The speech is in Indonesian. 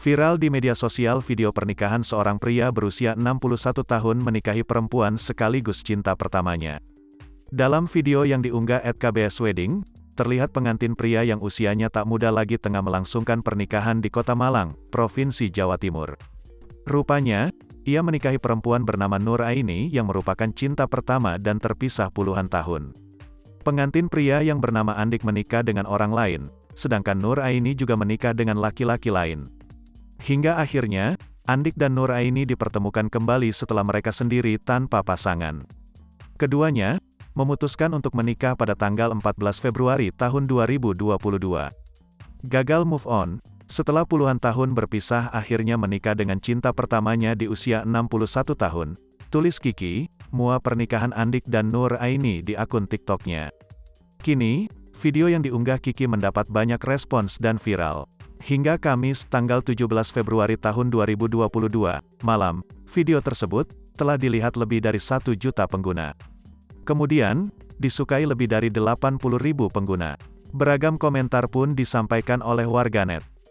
Viral di media sosial video pernikahan seorang pria berusia 61 tahun menikahi perempuan sekaligus cinta pertamanya. Dalam video yang diunggah @kbswedding, terlihat pengantin pria yang usianya tak muda lagi tengah melangsungkan pernikahan di Kota Malang, Provinsi Jawa Timur. Rupanya, ia menikahi perempuan bernama Nur Aini yang merupakan cinta pertama dan terpisah puluhan tahun. Pengantin pria yang bernama Andik menikah dengan orang lain, sedangkan Nur Aini juga menikah dengan laki-laki lain. Hingga akhirnya, Andik dan Nur Aini dipertemukan kembali setelah mereka sendiri tanpa pasangan. Keduanya memutuskan untuk menikah pada tanggal 14 Februari tahun 2022. Gagal move on, setelah puluhan tahun berpisah akhirnya menikah dengan cinta pertamanya di usia 61 tahun, tulis Kiki, mua pernikahan Andik dan Nur Aini di akun TikToknya. Kini, video yang diunggah Kiki mendapat banyak respons dan viral. Hingga Kamis tanggal 17 Februari tahun 2022, malam, video tersebut telah dilihat lebih dari 1 juta pengguna. Kemudian, disukai lebih dari 80.000 pengguna. Beragam komentar pun disampaikan oleh warganet.